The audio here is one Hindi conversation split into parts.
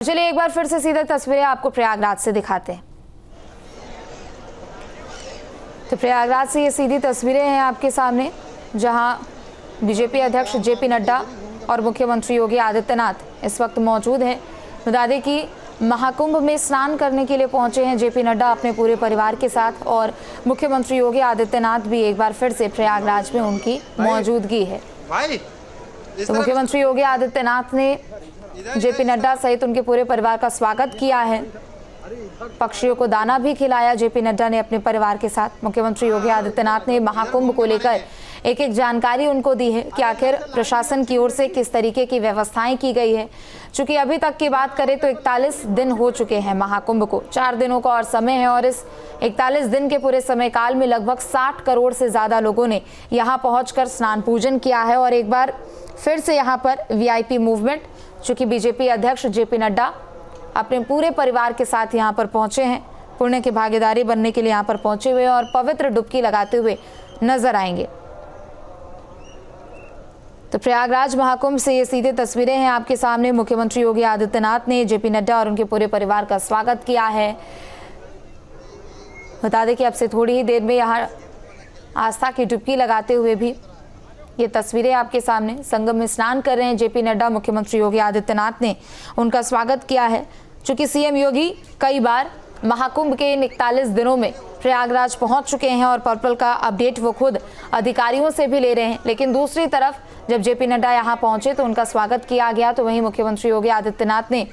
चलिए एक बार फिर से सीधे तस्वीरें आपको प्रयागराज से दिखाते हैं। तो प्रयागराज से ये सीधी तस्वीरें हैं आपके सामने, जहां बीजेपी अध्यक्ष जेपी नड्डा और मुख्यमंत्री योगी आदित्यनाथ इस वक्त मौजूद हैं। बता दें कि महाकुंभ में स्नान करने के लिए पहुंचे हैं जेपी नड्डा अपने पूरे परिवार के साथ, और मुख्यमंत्री योगी आदित्यनाथ भी एक बार फिर से प्रयागराज में उनकी मौजूदगी है। तो मुख्यमंत्री योगी आदित्यनाथ ने जेपी नड्डा सहित उनके पूरे परिवार का स्वागत किया है। पक्षियों को दाना भी खिलाया जेपी नड्डा ने अपने परिवार के साथ। मुख्यमंत्री योगी आदित्यनाथ ने महाकुंभ को लेकर एक एक जानकारी उनको दी है कि आखिर प्रशासन की ओर से किस तरीके की व्यवस्थाएं की गई है। चूंकि अभी तक की बात करें तो 41 दिन हो चुके हैं महाकुंभ को, 4 दिनों का और समय है, और इस 41 दिन के पूरे समय काल में लगभग 60 करोड़ से ज्यादा लोगों ने यहाँ पहुंचकर स्नान पूजन किया है। और एक बार फिर से यहाँ पर वीआईपी मूवमेंट, चूंकि बीजेपी अध्यक्ष जेपी नड्डा अपने पूरे परिवार के साथ यहाँ पर पहुंचे हैं, पुण्य की भागीदारी बनने के लिए यहाँ पर पहुंचे हुए और पवित्र डुबकी लगाते हुए नजर आएंगे। तो प्रयागराज महाकुंभ से ये सीधे तस्वीरें हैं आपके सामने। मुख्यमंत्री योगी आदित्यनाथ ने जेपी नड्डा और उनके पूरे परिवार का स्वागत किया है। बता दें कि अब से थोड़ी ही देर में यहाँ आस्था की डुबकी लगाते हुए भी ये तस्वीरें आपके सामने, संगम में स्नान कर रहे हैं जेपी नड्डा। मुख्यमंत्री योगी आदित्यनाथ ने उनका स्वागत किया है। चूंकि सीएम योगी कई बार महाकुंभ के इन 41 दिनों में प्रयागराज पहुंच चुके हैं और पर्पल का अपडेट वो खुद अधिकारियों से भी ले रहे हैं, लेकिन दूसरी तरफ जब जेपी नड्डा यहां पहुंचे तो उनका स्वागत किया गया। तो वहीं मुख्यमंत्री योगी आदित्यनाथ ने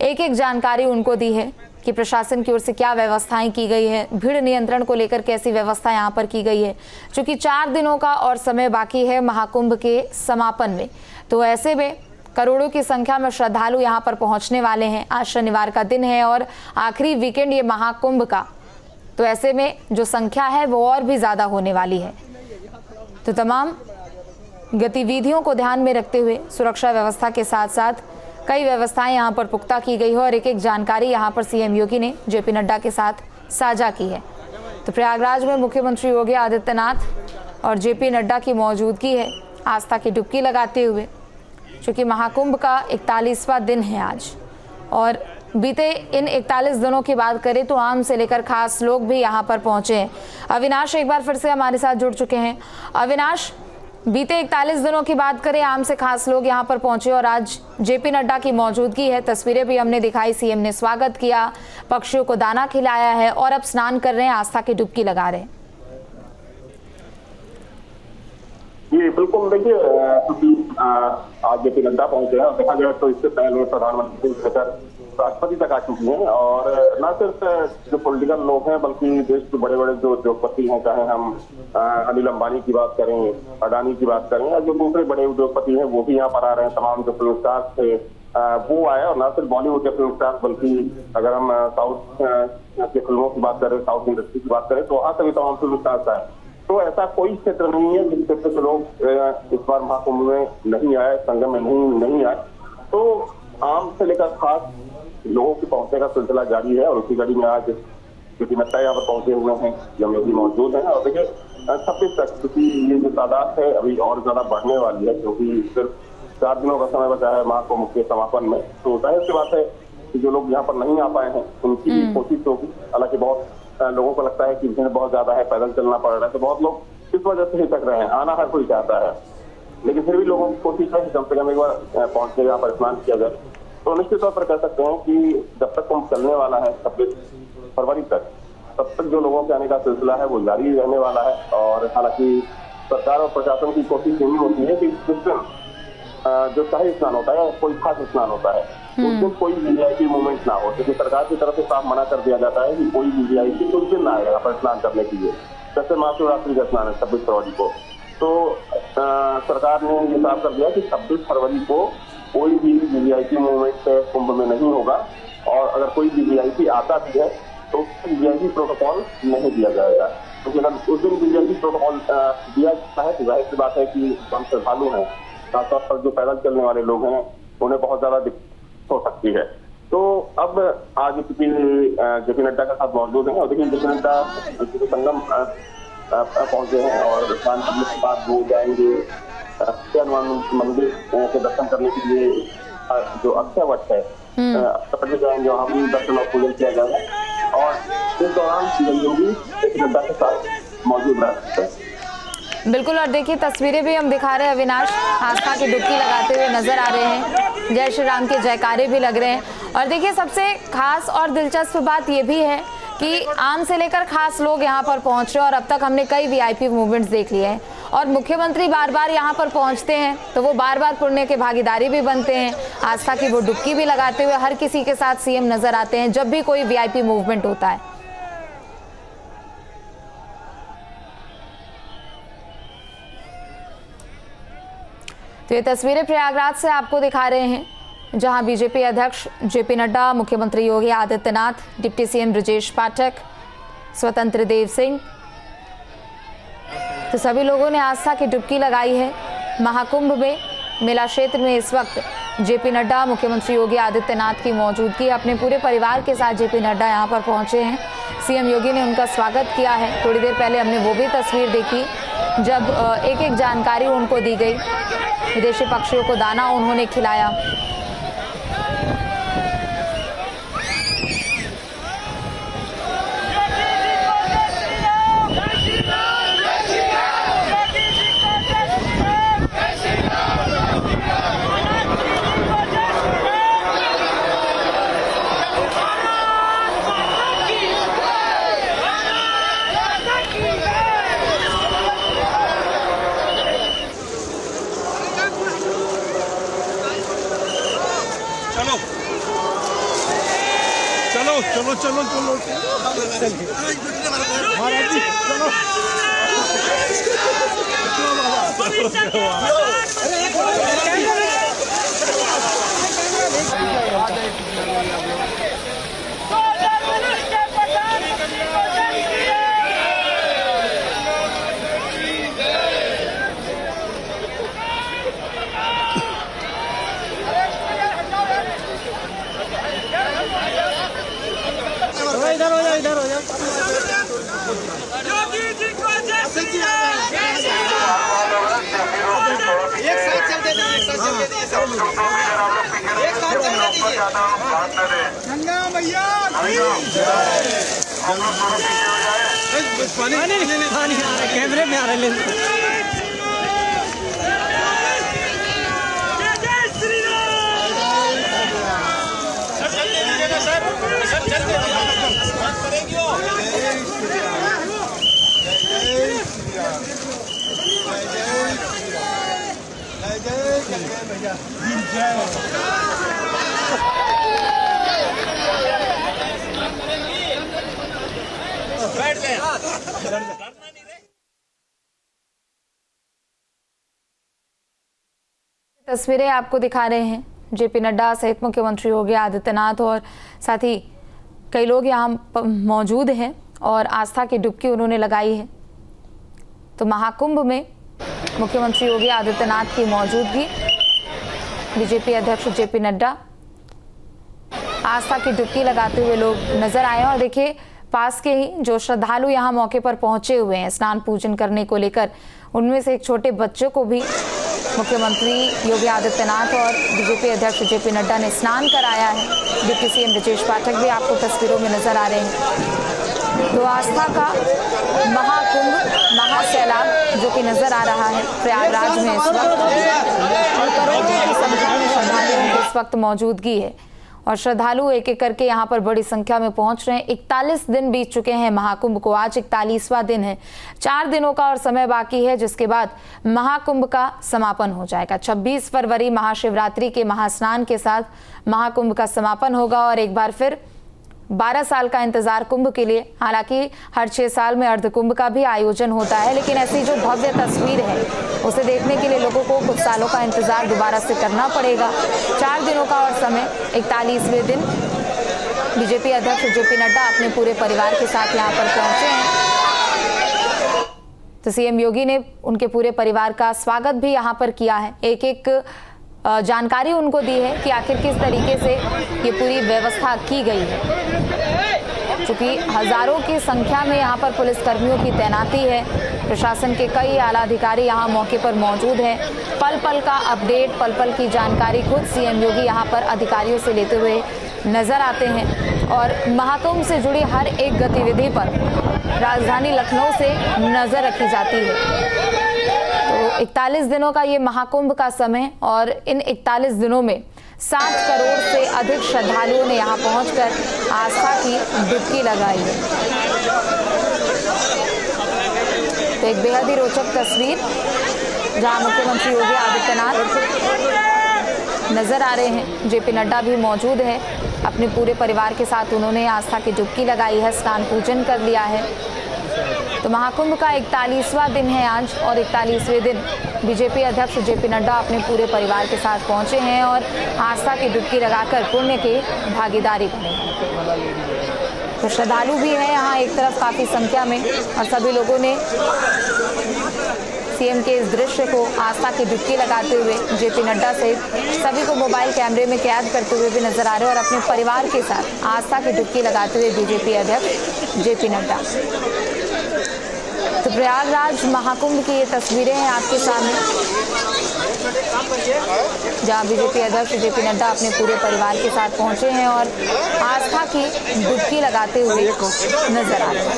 एक एक जानकारी उनको दी है कि प्रशासन की ओर से क्या व्यवस्थाएं की गई है, भीड़ नियंत्रण को लेकर कैसी व्यवस्था यहां पर की गई है। चूंकि 4 दिनों का और समय बाकी है महाकुंभ के समापन में, तो ऐसे में करोड़ों की संख्या में श्रद्धालु यहां पर पहुंचने वाले हैं। आज शनिवार का दिन है और आखिरी वीकेंड ये महाकुंभ का, तो ऐसे में जो संख्या है वो और भी ज्यादा होने वाली है। तो तमाम गतिविधियों को ध्यान में रखते हुए सुरक्षा व्यवस्था के साथ साथ कई व्यवस्थाएं यहां पर पुख्ता की गई है और एक एक जानकारी यहां पर सीएम योगी ने जेपी नड्डा के साथ साझा की है। तो प्रयागराज में मुख्यमंत्री योगी आदित्यनाथ और जेपी नड्डा की मौजूदगी है आस्था की डुबकी लगाते हुए, क्योंकि महाकुंभ का 41वां दिन है आज। और बीते इन 41 दिनों की बात करें तो आम से लेकर खास लोग भी यहाँ पर पहुंचे हैं। अविनाश एक बार फिर से हमारे साथ जुड़ चुके हैं। अविनाश, बीते 41 दिनों की बात करें, आम से खास लोग यहाँ पर पहुंचे और आज जेपी नड्डा की मौजूदगी है। तस्वीरें भी हमने दिखाई, सीएम ने स्वागत किया, पक्षियों को दाना खिलाया है और अब स्नान कर रहे हैं, आस्था की डुबकी लगा रहे हैं। जी बिल्कुल, देखिए क्योंकि आज जेपी नड्डा पहुंचे हैं और देखा जाए तो इससे पहले प्रधानमंत्री से लेकर राष्ट्रपति तक आ चुकी हैं। और न सिर्फ जो पॉलिटिकल लोग हैं बल्कि देश के बड़े बड़े जो उद्योगपति हैं, चाहे हम अनिल अंबानी की बात करें, अडानी की बात करें, या जो दूसरे बड़े उद्योगपति हैं वो भी यहाँ पर आ रहे हैं। तमाम जो फिल्म स्टार थे वो आए, और न सिर्फ बॉलीवुड के फिल्म स्टार बल्कि अगर हम साउथ की फिल्मों की बात करें, साउथ इंडस्ट्री की बात करें, तो वहाँ से भी तमाम फिल्म स्टार्स आए। तो ऐसा कोई क्षेत्र नहीं है जिस क्षेत्र से लोग इस बार महाकुंभ में नहीं आए, संगम में नहीं आए। तो आम से लेकर खास लोगों के पहुंचने का सिलसिला जारी है और उसी कड़ी में आज जेपी नड्डा यहाँ पर पहुंचे हुए हैं, सीएम योगी मौजूद हैं। और देखिए 26 तक, क्योंकि ये जो तादाद है अभी और ज्यादा बढ़ने वाली है, क्योंकि सिर्फ 4 दिनों का समय बचा है महाकुंभ के समापन में। तो जाहिर सी बात है कि जो लोग यहाँ पर नहीं आ पाए हैं उनकी कोशिश होगी। हालांकि बहुत लोगों को लगता है कि भीड़ बहुत ज्यादा है, पैदल चलना पड़ रहा है, तो बहुत लोग इस वजह से हिचक रहे हैं। आना हर कोई चाहता है, लेकिन फिर भी लोगों की कोशिश है कि कम से कम एक बार पहुंच के यहाँ पर स्नान किया जाए। तो निश्चित तौर पर कह सकते हैं कि जब तक कुंभ चलने वाला है 26 फरवरी तक, तब तक जो लोगों के आने का सिलसिला है वो जारी रहने वाला है। और हालांकि सरकार और प्रशासन की कोशिश यही होती है कि जिस दिन जो शाही स्नान होता है, कोई खास स्नान होता है, उस दिन कोई वीवीआईपी मूवमेंट ना हो, क्योंकि सरकार की तरफ से साफ मना कर दिया जाता है कि कोई वीवीआईपी उस दिन ना आए यहाँ पर स्नान करने के लिए। जैसे महाशिवरात्रि का स्नान है 26 फरवरी को, तो सरकार ने ये साफ कर दिया कि 26 फरवरी को कोई भी वीवीआईपी मूवमेंट कुंभ में नहीं होगा। और अगर कोई वीवीआईपी आता भी है तो उसको वीवीआईपी प्रोटोकॉल नहीं दिया जाएगा, क्योंकि अगर उस दिन वीवीआईपी प्रोटोकॉल दिया जाता है तो जाहिर सी बात है कि हम श्रद्धालु हैं, खासतौर पर जो पैदल चलने वाले लोग हैं, उन्हें बहुत ज्यादा दिक्कत हो सकती है। तो अब आज जेपी नड्डा के साथ मौजूद हैं और देखिए जेपी नड्डा संगम पहुंचे हैं और स्नान करने के बाद वो जाएंगे हनुमान मंदिर के दर्शन करने के लिए जो अक्षय वट है राष्ट्रपति का जहाँ भी दर्शन और पूजन किया जाएगा और इस दौरान सीएम योगी जेपी नड्डा के साथ मौजूद रहे। बिल्कुल, और देखिए तस्वीरें भी हम दिखा रहे हैं अविनाश, आस्था की डुबकी लगाते हुए नजर आ रहे हैं, जय श्री राम के जयकारे भी लग रहे हैं। और देखिए सबसे खास और दिलचस्प बात यह भी है कि आम से लेकर खास लोग यहाँ पर पहुंच रहे हैं और अब तक हमने कई वीआईपी मूवमेंट्स देख लिए हैं और मुख्यमंत्री बार बार यहाँ पर पहुँचते हैं तो वो बार बार पुण्य के भागीदारी भी बनते हैं, आस्था की वो डुबकी भी लगाते हुए हर किसी के साथ सीएम नजर आते हैं जब भी कोई वीआईपी मूवमेंट होता है। तो ये तस्वीरें प्रयागराज से आपको दिखा रहे हैं जहां बीजेपी अध्यक्ष जेपी नड्डा, मुख्यमंत्री योगी आदित्यनाथ, डिप्टी सीएम ब्रजेश पाठक, स्वतंत्र देव सिंह, तो सभी लोगों ने आस्था की डुबकी लगाई है। महाकुंभ में मेला क्षेत्र में इस वक्त जेपी नड्डा, मुख्यमंत्री योगी आदित्यनाथ की मौजूदगी, अपने पूरे परिवार के साथ जेपी नड्डा यहां पर पहुंचे हैं। सीएम योगी ने उनका स्वागत किया है। थोड़ी देर पहले हमने वो भी तस्वीर देखी जब एक एक जानकारी उनको दी गई। विदेशी पक्षियों को दाना उन्होंने खिलाया। चलो चलो चलो महाराज जी चलो। इधर हो जा, इधर हो जा। योगी जी को एक साथ चल दे दीजिए, एक साथ चल दे दीजिए, एक साथ चल दीजिए। गंगा मैया पानी पानी आ रहा है, कैमरे में आ रहा है। तस्वीरें आपको दिखा रहे हैं जेपी नड्डा सहित मुख्यमंत्री योगी आदित्यनाथ और साथ ही कई लोग यहाँ मौजूद हैं और आस्था की डुबकी उन्होंने लगाई है। तो महाकुंभ में मुख्यमंत्री योगी आदित्यनाथ की मौजूदगी, बीजेपी अध्यक्ष जेपी नड्डा आस्था की डुबकी लगाते हुए लोग नजर आए। और देखिए पास के ही जो श्रद्धालु यहाँ मौके पर पहुंचे हुए हैं स्नान पूजन करने को लेकर, उनमें से एक छोटे बच्चे को भी मुख्यमंत्री योगी आदित्यनाथ और बीजेपी अध्यक्ष जेपी नड्डा ने स्नान कराया है। डिप्टी सीएम ब्रजेश पाठक भी आपको तस्वीरों में नजर आ रहे हैं। तो आस्था का महाकुंभ, महासैलाब जो कि नजर आ रहा है प्रयागराज में इस वक्त, और करोड़ों की संख्या में श्रद्धालुओं की इस वक्त मौजूदगी है और श्रद्धालु एक एक करके यहाँ पर बड़ी संख्या में पहुंच रहे हैं। 41 दिन बीत चुके हैं महाकुंभ को, आज 41वां दिन है। 4 दिनों का और समय बाकी है जिसके बाद महाकुंभ का समापन हो जाएगा। 26 फरवरी महाशिवरात्रि के महास्नान के साथ महाकुंभ का समापन होगा और एक बार फिर 12 साल का इंतजार कुंभ के लिए। हालांकि हर 6 साल में अर्धकुंभ का भी आयोजन होता है, लेकिन ऐसी जो भव्य तस्वीर है उसे देखने के लिए लोगों को कुछ सालों का इंतजार दोबारा से करना पड़ेगा। 4 दिनों का और समय 41वें दिन बीजेपी अध्यक्ष जेपी नड्डा अपने पूरे परिवार के साथ यहाँ पर पहुंचे हैं। तो सीएम योगी ने उनके पूरे परिवार का स्वागत भी यहाँ पर किया है। एक एक जानकारी उनको दी है कि आखिर किस तरीके से ये पूरी व्यवस्था की गई है। क्योंकि हजारों की संख्या में यहाँ पर पुलिस कर्मियों की तैनाती है। प्रशासन के कई आला अधिकारी यहाँ मौके पर मौजूद हैं। पल पल का अपडेट, पल पल की जानकारी खुद सीएम योगी यहाँ पर अधिकारियों से लेते हुए नजर आते हैं और महाकुंभ से जुड़ी हर एक गतिविधि पर राजधानी लखनऊ से नजर रखी जाती है। तो 41 दिनों का ये महाकुंभ का समय और इन 41 दिनों में 60 करोड़ से अधिक श्रद्धालुओं ने यहाँ पहुंचकर आस्था की डुबकी लगाई है। तो एक बेहद ही रोचक तस्वीर जहां मुख्यमंत्री योगी आदित्यनाथ नजर आ रहे हैं। जेपी नड्डा भी मौजूद है। अपने पूरे परिवार के साथ उन्होंने आस्था की डुबकी लगाई है, स्नान पूजन कर लिया है। तो महाकुंभ का 41वां दिन है आज और 41वें दिन बीजेपी अध्यक्ष जेपी नड्डा अपने पूरे परिवार के साथ पहुंचे हैं और आस्था की डुबकी लगाकर पुण्य के भागीदारी बने। तो श्रद्धालु भी हैं यहाँ एक तरफ काफ़ी संख्या में और सभी लोगों ने सीएम के इस दृश्य को आस्था की डुबकी लगाते हुए जेपी नड्डा सहित सभी को मोबाइल कैमरे में कैद करते हुए भी नजर आ रहे हैं और अपने परिवार के साथ आस्था की डुबकी लगाते हुए बीजेपी अध्यक्ष जेपी नड्डा। तो प्रयागराज महाकुंभ की ये तस्वीरें हैं आपके सामने, जहां बीजेपी अध्यक्ष जेपी नड्डा अपने पूरे परिवार के साथ पहुंचे हैं और आस्था की डुबकी लगाते हुए नजर आ रहे हैं।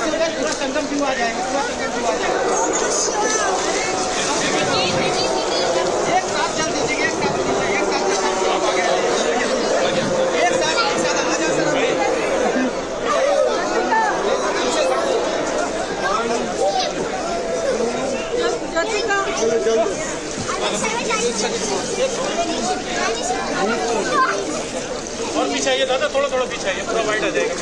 और पीछे आइए दादा, थोड़ा पीछे आइए, पूरा वाइड आ जाएगा।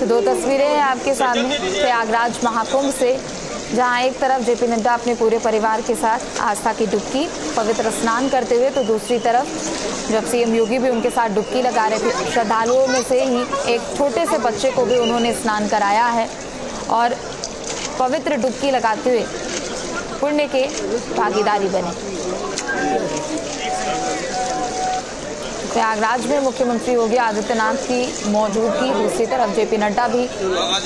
तो दो तस्वीरें हैं आपके सामने प्रयागराज महाकुंभ से, जहां एक तरफ जेपी नड्डा अपने पूरे परिवार के साथ आस्था की डुबकी पवित्र स्नान करते हुए, तो दूसरी तरफ जब सीएम योगी भी उनके साथ डुबकी लगा रहे थे, श्रद्धालुओं में से ही एक छोटे से बच्चे को भी उन्होंने स्नान कराया है और पवित्र डुबकी लगाते हुए पुण्य के भागीदारी बने। प्रयागराज में मुख्यमंत्री योगी आदित्यनाथ की मौजूदगी, दूसरी तरफ जेपी नड्डा भी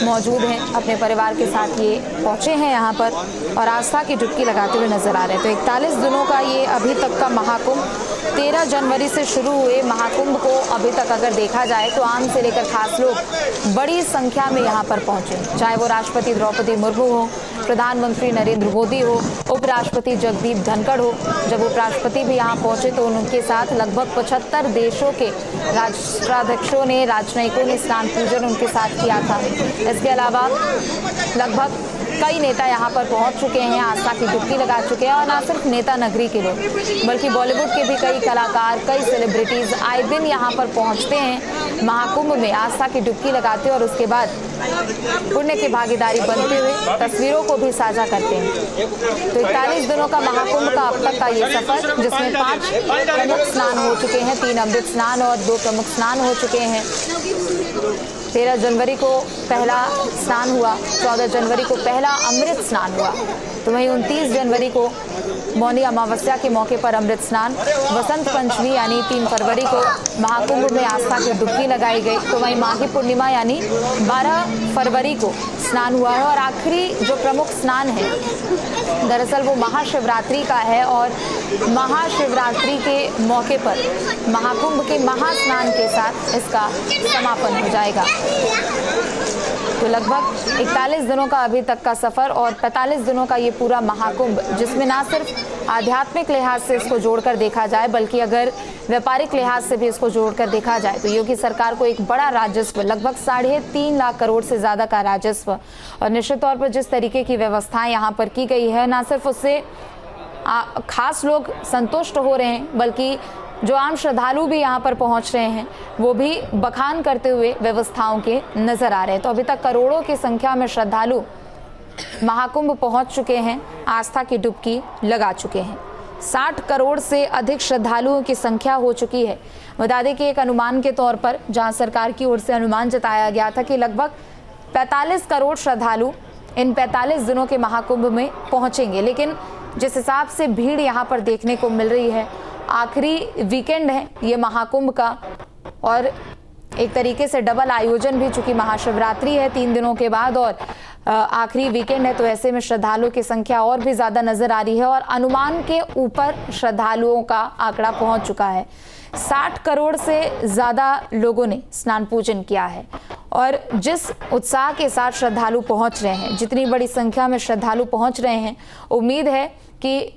मौजूद हैं, अपने परिवार के साथ ये पहुंचे हैं यहाँ पर और आस्था की डुबकी लगाते हुए नजर आ रहे हैं। तो 41 दिनों का ये अभी तक का महाकुंभ, 13 जनवरी से शुरू हुए महाकुंभ को अभी तक अगर देखा जाए तो आम से लेकर खास लोग बड़ी संख्या में यहाँ पर पहुंचे, चाहे वो राष्ट्रपति द्रौपदी मुर्मू हो, प्रधानमंत्री नरेंद्र मोदी हो, उपराष्ट्रपति जगदीप धनखड़ हो। जब उपराष्ट्रपति भी यहाँ पहुंचे तो उनके साथ लगभग 75 देशों के राष्ट्राध्यक्षों ने, राजनयिकों ने स्नान पूजन उनके साथ किया था। इसके अलावा लगभग कई नेता यहाँ पर पहुंच चुके हैं, आस्था की डुबकी लगा चुके हैं और न सिर्फ नेता नगरी के लोग बल्कि बॉलीवुड के भी कई कलाकार, कई सेलिब्रिटीज आए दिन यहाँ पर पहुंचते हैं महाकुंभ में आस्था की डुबकी लगाते हैं और उसके बाद पुण्य की भागीदारी बनते हुए तस्वीरों को भी साझा करते हैं। तो 41 दिनों का महाकुंभ का अब तक का ये सफर, जिसमें 5 प्रमुख स्नान हो चुके हैं, 3 अमृत स्नान और 2 प्रमुख स्नान हो चुके हैं। 13 जनवरी को पहला स्नान हुआ, 14 जनवरी को पहला अमृत स्नान हुआ, तो वहीं 29 जनवरी को मौनी अमावस्या के मौके पर अमृत स्नान, वसंत पंचमी यानी 3 फरवरी को महाकुंभ में आस्था की डुबकी लगाई गई, तो वहीं माघी पूर्णिमा यानी 12 फरवरी को स्नान हुआ है और आखिरी जो प्रमुख स्नान है दरअसल वो महाशिवरात्रि का है और महाशिवरात्रि के मौके पर महाकुंभ के महास्नान के साथ इसका समापन हो जाएगा। तो लगभग 41 दिनों का अभी तक का सफर और 45 दिनों का ये पूरा महाकुंभ, जिसमें ना सिर्फ आध्यात्मिक लिहाज से इसको जोड़कर देखा जाए बल्कि अगर व्यापारिक लिहाज से भी इसको जोड़कर देखा जाए तो योगी सरकार को एक बड़ा राजस्व, लगभग 3.5 लाख करोड़ से ज्यादा का राजस्व और निश्चित तौर पर जिस तरीके की व्यवस्थाएं यहाँ पर की गई है, ना सिर्फ उससे खास लोग संतुष्ट हो रहे हैं बल्कि जो आम श्रद्धालु भी यहाँ पर पहुँच रहे हैं वो भी बखान करते हुए व्यवस्थाओं के नजर आ रहे हैं। तो अभी तक करोड़ों की संख्या में श्रद्धालु महाकुंभ पहुँच चुके हैं, आस्था की डुबकी लगा चुके हैं। 60 करोड़ से अधिक श्रद्धालुओं की संख्या हो चुकी है। बता दें कि एक अनुमान के तौर पर जहां सरकार की ओर से अनुमान जताया गया था कि लगभग 45 करोड़ श्रद्धालु इन 45 दिनों के महाकुंभ में पहुंचेंगे, लेकिन जिस हिसाब से भीड़ यहां पर देखने को मिल रही है, आखिरी वीकेंड है ये महाकुंभ का और एक तरीके से डबल आयोजन भी, चूंकि महाशिवरात्रि है 3 दिनों के बाद और आखिरी वीकेंड है, तो ऐसे में श्रद्धालुओं की संख्या और भी ज़्यादा नजर आ रही है और अनुमान के ऊपर श्रद्धालुओं का आंकड़ा पहुंच चुका है। 60 करोड़ से ज़्यादा लोगों ने स्नान पूजन किया है और जिस उत्साह के साथ श्रद्धालु पहुंच रहे हैं, जितनी बड़ी संख्या में श्रद्धालु पहुंच रहे हैं, उम्मीद है कि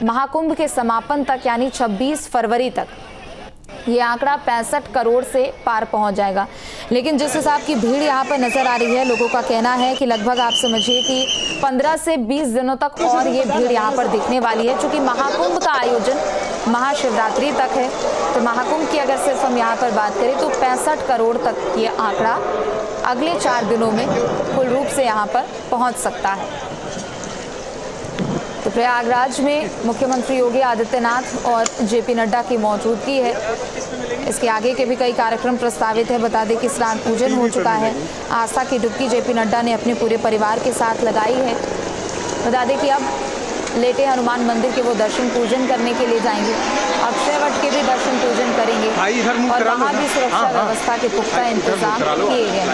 महाकुंभ के समापन तक यानी 26 फरवरी तक ये आंकड़ा 65 करोड़ से पार पहुंच जाएगा। लेकिन जिस हिसाब की भीड़ यहाँ पर नजर आ रही है, लोगों का कहना है कि लगभग आप समझिए कि 15 से 20 दिनों तक और ये भीड़ यहाँ पर दिखने वाली है, क्योंकि महाकुंभ का आयोजन महाशिवरात्रि तक है। तो महाकुंभ की अगर सिर्फ हम यहाँ पर बात करें तो 65 करोड़ तक ये आंकड़ा अगले 4 दिनों में कुल रूप से यहाँ पर पहुँच सकता है। तो प्रयागराज में मुख्यमंत्री योगी आदित्यनाथ और जेपी नड्डा की मौजूदगी है। इसके आगे के भी कई कार्यक्रम प्रस्तावित है। बता दें कि स्नान पूजन हो चुका है। आस्था की डुबकी जेपी नड्डा ने अपने पूरे परिवार के साथ लगाई है। बता दें कि अब लेटे हनुमान मंदिर के वो दर्शन पूजन करने के लिए जाएंगे, अक्षय वट के भी दर्शन पूजन करेंगे और वहाँ भी सुरक्षा व्यवस्था के पुख्ता इंतजाम किए गए हैं।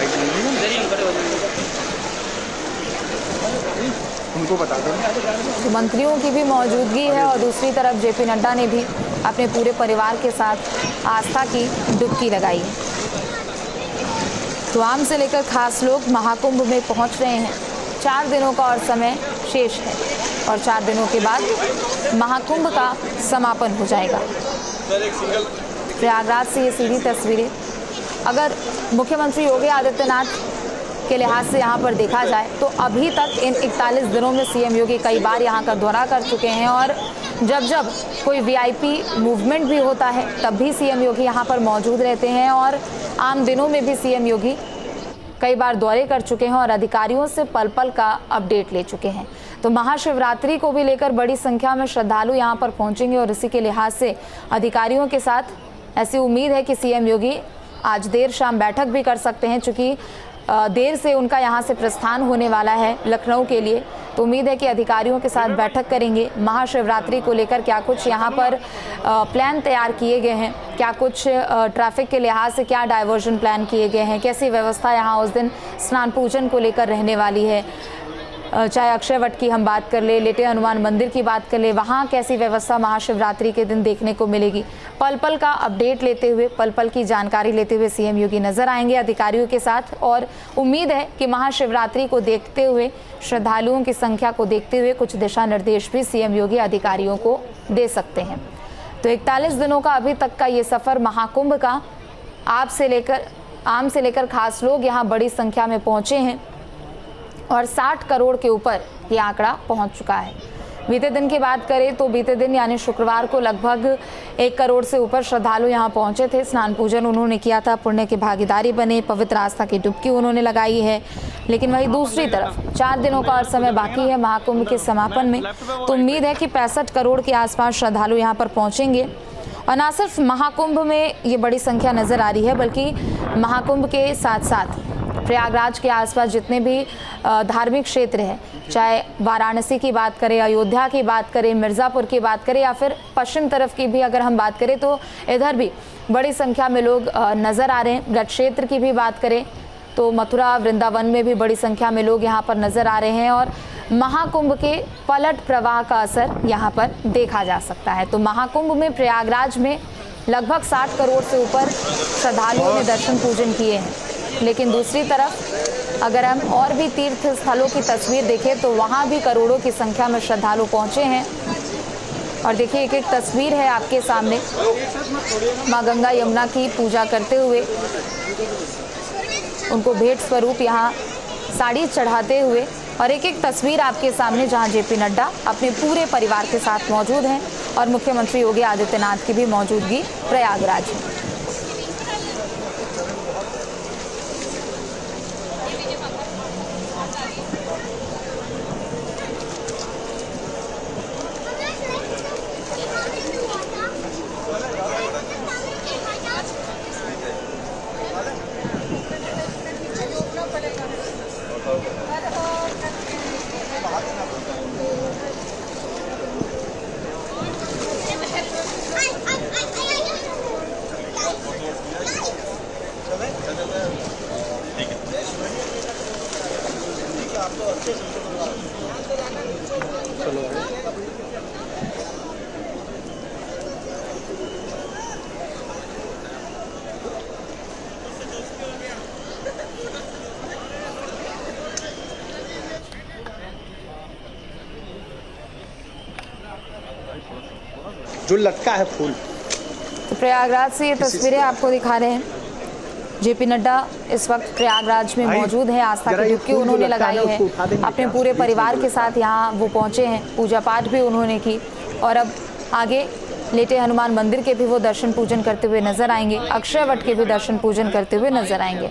उनको बता दो। मंत्रियों की भी मौजूदगी है और दूसरी तरफ जेपी नड्डा ने भी अपने पूरे परिवार के साथ आस्था की डुबकी लगाई है। तो आम से लेकर खास लोग महाकुंभ में पहुंच रहे हैं। 4 दिनों का और समय शेष है और 4 दिनों के बाद महाकुंभ का समापन हो जाएगा। प्रयागराज से ये सीधी तस्वीरें अगर मुख्यमंत्री योगी आदित्यनाथ के लिहाज से यहाँ पर देखा जाए तो अभी तक इन 41 दिनों में सीएम योगी कई बार यहाँ का दौरा कर चुके हैं और जब कोई वीआईपी मूवमेंट भी होता है तब भी सीएम योगी यहाँ पर मौजूद रहते हैं और आम दिनों में भी सीएम योगी कई बार दौरे कर चुके हैं और अधिकारियों से पल पल का अपडेट ले चुके हैं। तो महाशिवरात्रि को भी लेकर बड़ी संख्या में श्रद्धालु यहाँ पर पहुँचेंगे और इसी के लिहाज से अधिकारियों के साथ ऐसी उम्मीद है कि सीएम योगी आज देर शाम बैठक भी कर सकते हैं, चूँकि देर से उनका यहाँ से प्रस्थान होने वाला है लखनऊ के लिए। तो उम्मीद है कि अधिकारियों के साथ बैठक करेंगे। महाशिवरात्रि को लेकर क्या कुछ यहाँ पर प्लान तैयार किए गए हैं, क्या कुछ ट्रैफिक के लिहाज से क्या डाइवर्जन प्लान किए गए हैं, कैसी व्यवस्था यहाँ उस दिन स्नान पूजन को लेकर रहने वाली है, चाहे अक्षय वट की हम बात कर ले, लेटे हनुमान मंदिर की बात कर ले, वहाँ कैसी व्यवस्था महाशिवरात्रि के दिन देखने को मिलेगी। पल पल का अपडेट लेते हुए, पल पल की जानकारी लेते हुए सीएम योगी नजर आएंगे अधिकारियों के साथ और उम्मीद है कि महाशिवरात्रि को देखते हुए, श्रद्धालुओं की संख्या को देखते हुए कुछ दिशा निर्देश भी सीएम योगी अधिकारियों को दे सकते हैं। तो 41 दिनों का अभी तक का ये सफ़र महाकुंभ का आम से लेकर खास लोग यहाँ बड़ी संख्या में पहुँचे हैं और 60 करोड़ के ऊपर ये आंकड़ा पहुंच चुका है। बीते दिन की बात करें तो बीते दिन यानी शुक्रवार को लगभग 1 करोड़ से ऊपर श्रद्धालु यहां पहुंचे थे। स्नान पूजन उन्होंने किया था, पुण्य की भागीदारी बने, पवित्र आस्था की डुबकी उन्होंने लगाई है। लेकिन वहीं दूसरी तरफ 4 दिनों का और समय बाकी है महाकुंभ के समापन में, तो उम्मीद है कि 65 करोड़ के आसपास श्रद्धालु यहाँ पर पहुँचेंगे। और ना सिर्फ महाकुंभ में ये बड़ी संख्या नज़र आ रही है, बल्कि महाकुंभ के साथ साथ प्रयागराज के आसपास जितने भी धार्मिक क्षेत्र हैं, चाहे वाराणसी की बात करें, अयोध्या की बात करें, मिर्ज़ापुर की बात करें या फिर पश्चिम तरफ की भी अगर हम बात करें तो इधर भी बड़ी संख्या में लोग नज़र आ रहे हैं। ब्रज क्षेत्र की भी बात करें तो मथुरा वृंदावन में भी बड़ी संख्या में लोग यहाँ पर नज़र आ रहे हैं और महाकुंभ के पलट प्रवाह का असर यहाँ पर देखा जा सकता है। तो महाकुंभ में प्रयागराज में लगभग 60 करोड़ से ऊपर श्रद्धालुओं ने दर्शन पूजन किए हैं। लेकिन दूसरी तरफ अगर हम और भी तीर्थ स्थलों की तस्वीर देखें तो वहाँ भी करोड़ों की संख्या में श्रद्धालु पहुँचे हैं। और देखिए एक तस्वीर है आपके सामने, माँ गंगा यमुना की पूजा करते हुए, उनको भेंट स्वरूप यहाँ साड़ी चढ़ाते हुए, और एक तस्वीर आपके सामने जहाँ जेपी नड्डा अपने पूरे परिवार के साथ मौजूद हैं और मुख्यमंत्री योगी आदित्यनाथ की भी मौजूदगी प्रयागराज है। जो लटका है फूल। तो प्रयागराज से ये तस्वीरें आपको दिखा रहे हैं। जेपी नड्डा इस वक्त प्रयागराज में मौजूद है। आस्था की डुबकी उन्होंने लगाई है, अपने पूरे परिवार के साथ यहाँ वो पहुँचे हैं। पूजा पाठ भी उन्होंने की और अब आगे लेटे हनुमान मंदिर के भी वो दर्शन पूजन करते हुए नजर आएंगे। अक्षय वट के भी दर्शन पूजन करते हुए नजर आएंगे।